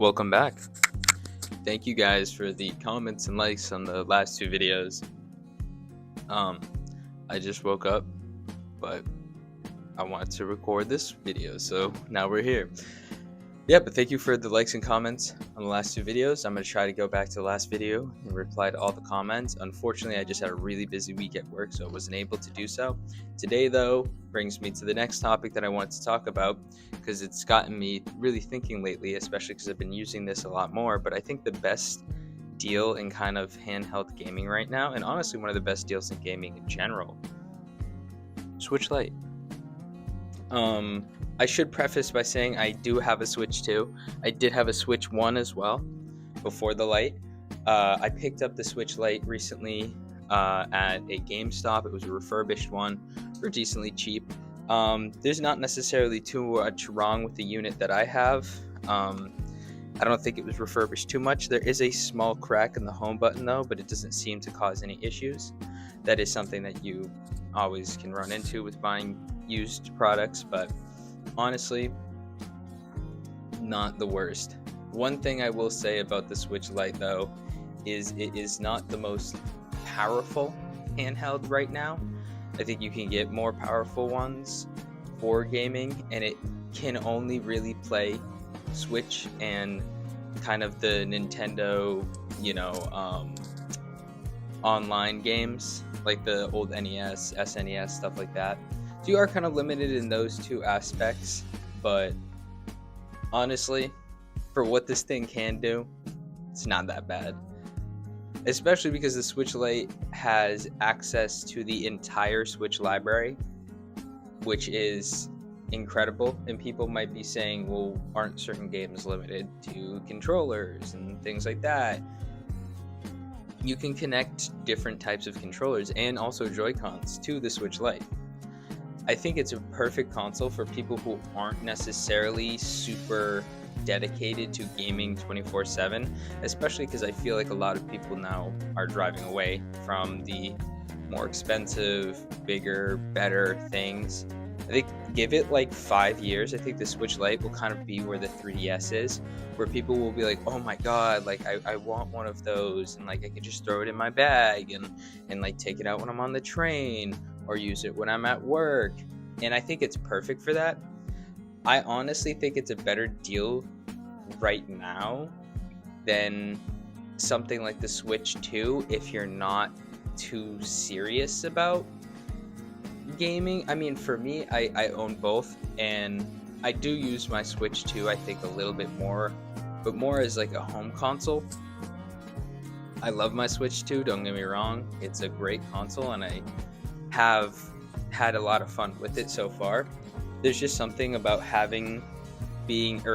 Welcome back. Thank you guys for the comments and likes on the last two videos. I just woke up, but I wanted to record this video, so now we're here. Yeah, but thank you for the likes and comments on the last two videos. I'm going to try to go back to the last video and reply to all the comments. Unfortunately, I just had a really busy week at work, so I wasn't able to do so. Today, though, brings me to the next topic that I want to talk about, because it's gotten me really thinking lately, especially because I've been using this a lot more. But I think the best deal in kind of handheld gaming right now, and honestly one of the best deals in gaming in general, Switch Lite. I should preface by saying I do have a Switch 2. I did have a Switch 1 as well before the Lite. I picked up the Switch Lite recently at a GameStop. It was a refurbished one for decently cheap. There's not necessarily too much wrong with the unit that I have. I don't think it was refurbished too much. There is a small crack in the home button though, but it doesn't seem to cause any issues. That is something that you always can run into with buying used products, but honestly, not the worst. One thing I will say about the Switch Lite though is it is not the most powerful handheld right now. I think you can get more powerful ones for gaming, and it can only really play Switch and kind of the Nintendo, online games like the old NES, SNES, stuff like that. So you are kind of limited in those two aspects, but honestly, for what this thing can do, it's not that bad. Especially because the Switch Lite has access to the entire Switch library, which is incredible. And people might be saying, well, aren't certain games limited to controllers and things like that? You can connect different types of controllers and also Joy-Cons to the Switch Lite. I think it's a perfect console for people who aren't necessarily super dedicated to gaming 24/7, especially because I feel like a lot of people now are driving away from the more expensive, bigger, better things. I think give it like 5 years, I think the Switch Lite will kind of be where the 3DS is, where people will be like, oh my god, like I want one of those, and like I could just throw it in my bag and like take it out when I'm on the train or use it when I'm at work. And I think it's perfect for that. I honestly think it's a better deal right now than something like the Switch 2 if you're not too serious about gaming. I mean, for me, I own both, and I do use my Switch 2, I think, a little bit more, but more as like a home console. I love my Switch 2, don't get me wrong. It's a great console, and I have had a lot of fun with it so far. There's just something about being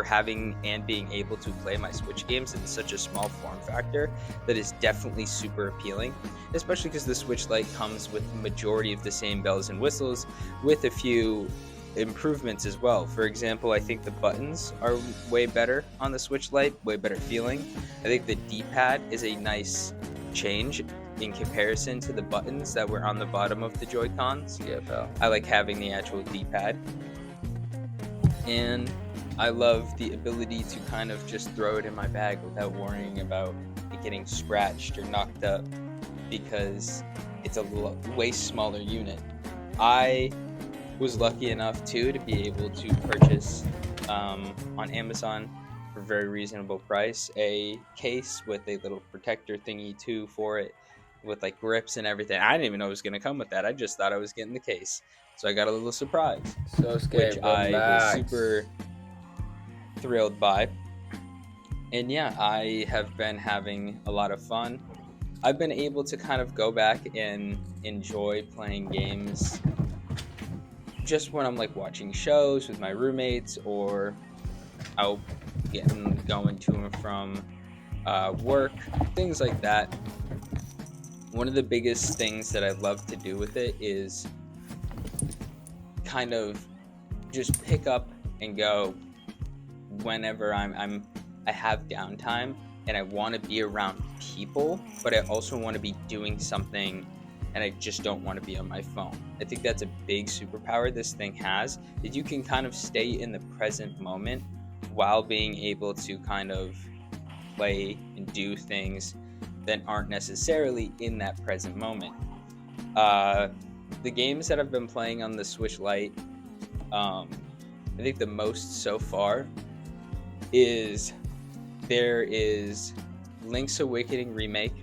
able to play my Switch games in such a small form factor that is definitely super appealing, especially because the Switch Lite comes with the majority of the same bells and whistles with a few improvements as well. For example, I think the buttons are way better on the Switch Lite, way better feeling. I think the D-pad is a nice change in comparison to the buttons that were on the bottom of the Joy-Cons. Yeah, pal. I like having the actual D-pad. And I love the ability to kind of just throw it in my bag without worrying about it getting scratched or knocked up, because it's a way smaller unit. I was lucky enough too to be able to purchase on Amazon for a very reasonable price a case with a little protector thingy too for it, with like grips and everything. I didn't even know it was going to come with that. I just thought I was getting the case. So I got a little surprise, So scared, which I relax. was super thrilled by. And yeah, I have been having a lot of fun. I've been able to kind of go back and enjoy playing games just when I'm like watching shows with my roommates, or out going to and from work, things like that. One of the biggest things that I love to do with it is kind of just pick up and go whenever I have downtime and I want to be around people, but I also want to be doing something and I just don't want to be on my phone. I think that's a big superpower this thing has, that you can kind of stay in the present moment while being able to kind of play and do things that aren't necessarily in that present moment. Uh, the games that I've been playing on the Switch Lite, I think the most so far is there is Link's Awakening Remake,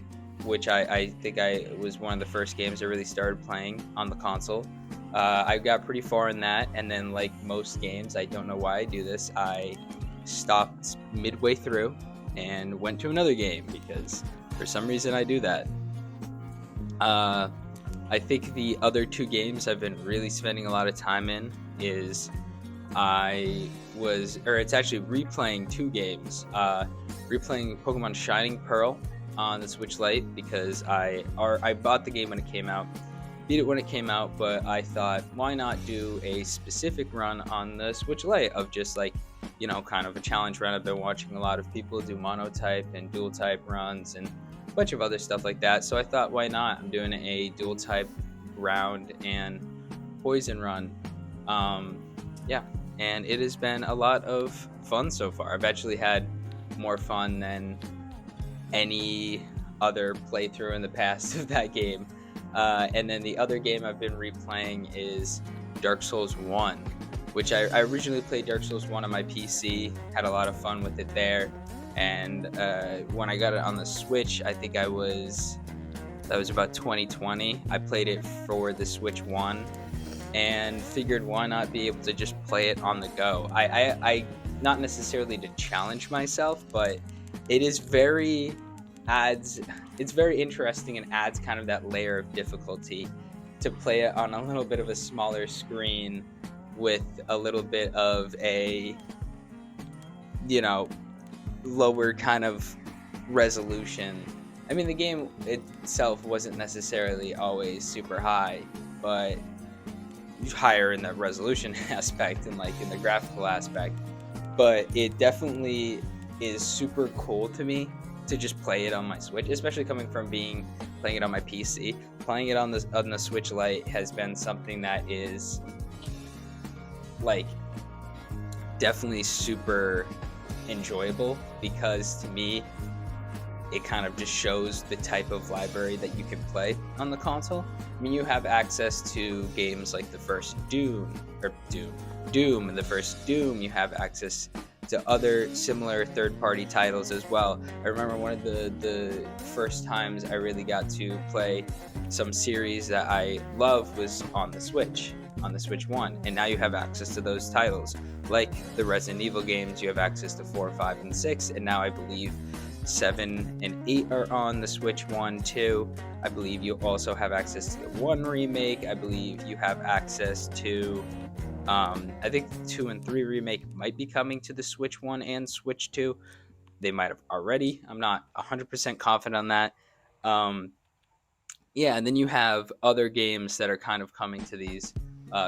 which I think I was one of the first games I really started playing on the console. I got pretty far in that, and then like most games, I don't know why I do this, I stopped midway through and went to another game because for some reason I do that. I think the other two games I've been really spending a lot of time in is it's actually replaying two games. Replaying Pokemon Shining Pearl on the Switch Lite because I bought the game when it came out, beat it when it came out, but I thought, why not do a specific run on the Switch Lite of just like, kind of a challenge run. I've been watching a lot of people do mono-type and dual-type runs and a bunch of other stuff like that, so I thought, why not? I'm doing a dual-type ground and poison run. And it has been a lot of fun so far. I've actually had more fun than any other playthrough in the past of that game. And then the other game I've been replaying is Dark Souls 1, which I originally played Dark Souls 1 on my PC, had a lot of fun with it there. And when I got it on the Switch, I think that was about 2020. I played it for the Switch 1 and figured why not be able to just play it on the go. I not necessarily to challenge myself, but it's very interesting and adds kind of that layer of difficulty to play it on a little bit of a smaller screen with a little bit of a lower kind of resolution. I mean, the game itself wasn't necessarily always super high, but higher in the resolution aspect and like in the graphical aspect, but it definitely is super cool to me to just play it on my Switch, especially coming from playing it on my PC. Playing it on the Switch Lite has been something that is like definitely super enjoyable, because to me it kind of just shows the type of library that you can play on the console. I mean, you have access to games like the first Doom and the first Doom. You have access to other similar third-party titles as well. I remember one of the first times I really got to play some series that I love was on the Switch 1, and now you have access to those titles. Like the Resident Evil games, you have access to 4, 5, and 6, and now I believe 7 and 8 are on the Switch 1 too. I believe you also have access to the 1 remake. I believe you have access to I think 2 and 3 remake might be coming to the Switch 1 and Switch 2. They might have already. I'm not 100% confident on that. And then you have other games that are kind of coming to these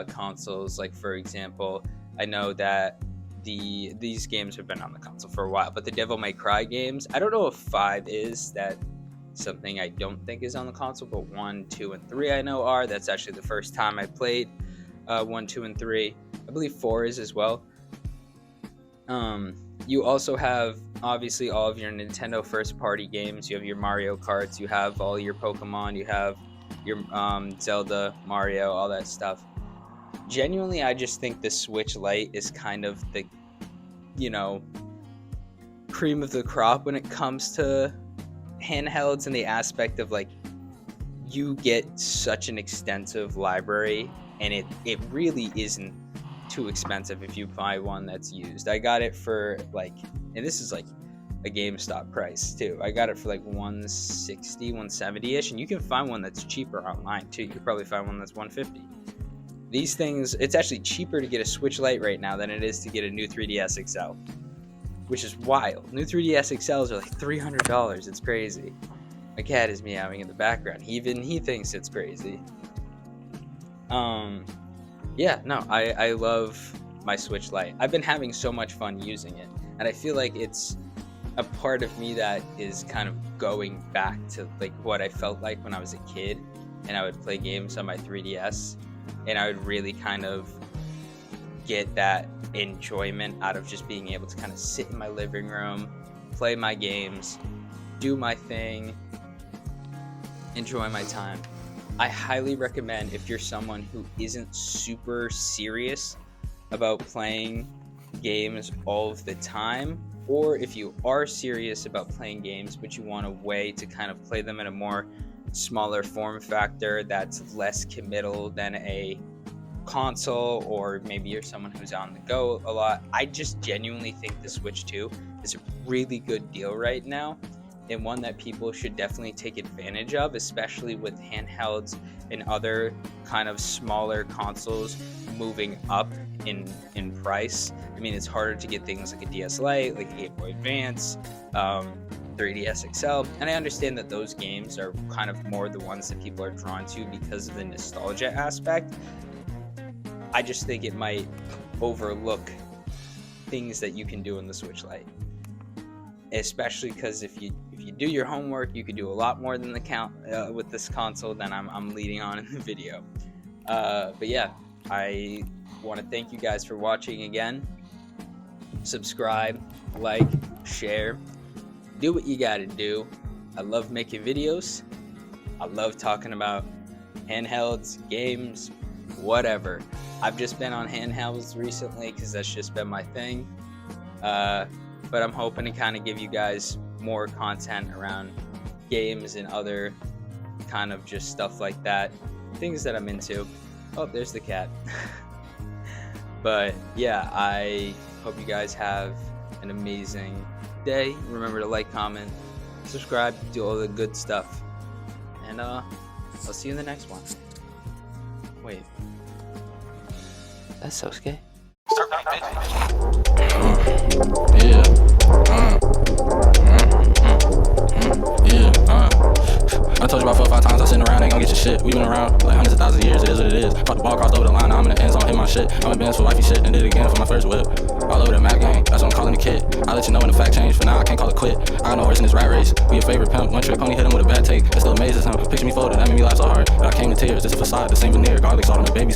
consoles. Like, for example, I know that these games have been on the console for a while, but the Devil May Cry games, I don't know if 5 is that something I don't think is on the console, but 1, 2, and 3 I know are. That's actually the first time I played 1, 2, and 3. I believe 4 is as well. You also have obviously all of your Nintendo first party games. You have your Mario Karts, you have all your Pokemon, you have your Zelda, Mario, all that stuff. Genuinely, I just think the Switch Lite is kind of the cream of the crop when it comes to handhelds, in the aspect of like you get such an extensive library, and it really isn't too expensive if you buy one that's used. I got it for and this is like a GameStop price too. I got it for like $160, $170-ish, and you can find one that's cheaper online too. You could probably find one that's $150. These things, it's actually cheaper to get a Switch Lite right now than it is to get a new 3DS XL, which is wild. New 3DS XLs are like $300. It's crazy. My cat is meowing in the background. Even he thinks it's crazy. I love my Switch Lite. I've been having so much fun using it, and I feel like it's a part of me that is kind of going back to like what I felt like when I was a kid, and I would play games on my 3DS, and I would really kind of get that enjoyment out of just being able to kind of sit in my living room, play my games, do my thing, enjoy my time. I highly recommend, if you're someone who isn't super serious about playing games all of the time, or if you are serious about playing games but you want a way to kind of play them in a more smaller form factor that's less committal than a console, or maybe you're someone who's on the go a lot, I just genuinely think the Switch 2 is a really good deal right now, and one that people should definitely take advantage of, especially with handhelds and other kind of smaller consoles moving up in price. I mean, it's harder to get things like a DS Lite, like a Game Boy Advance, 3DS XL, and I understand that those games are kind of more the ones that people are drawn to because of the nostalgia aspect. I just think it might overlook things that you can do in the Switch Lite, especially because if you do your homework, you could do a lot more than the count with this console than I'm leading on in the video. But yeah, I want to thank you guys for watching again. Subscribe, like, share, do what you gotta do. I love making videos. I love talking about handhelds, games, whatever. I've just been on handhelds recently because that's just been my thing. But I'm hoping to kind of give you guys more content around games and other kind of just stuff like that. Things that I'm into. Oh, there's the cat. But yeah, I hope you guys have an amazing day. Remember to like, comment, subscribe, do all the good stuff. And I'll see you in the next one. Wait. That's so scary. I told you about 4 or 5 times I sitting around, ain't gon' get your shit. We been around like hundreds of thousands of years, it is what it is. Caught the ball, crossed over the line, now I'm in the end zone, hit my shit. I'm in Benz for wifey shit, and did it again for my first whip. All over the map game, that's what I'm calling the kid. I'll let you know when the fact change, for now I can't call it quit. I got no horse in this rat race, we your favorite pimp. One trick pony hit him with a bad take, it still amazes him. Picture me folded, that made me laugh so hard, but I came to tears. This a facade, the same veneer, garlic salt on the baby's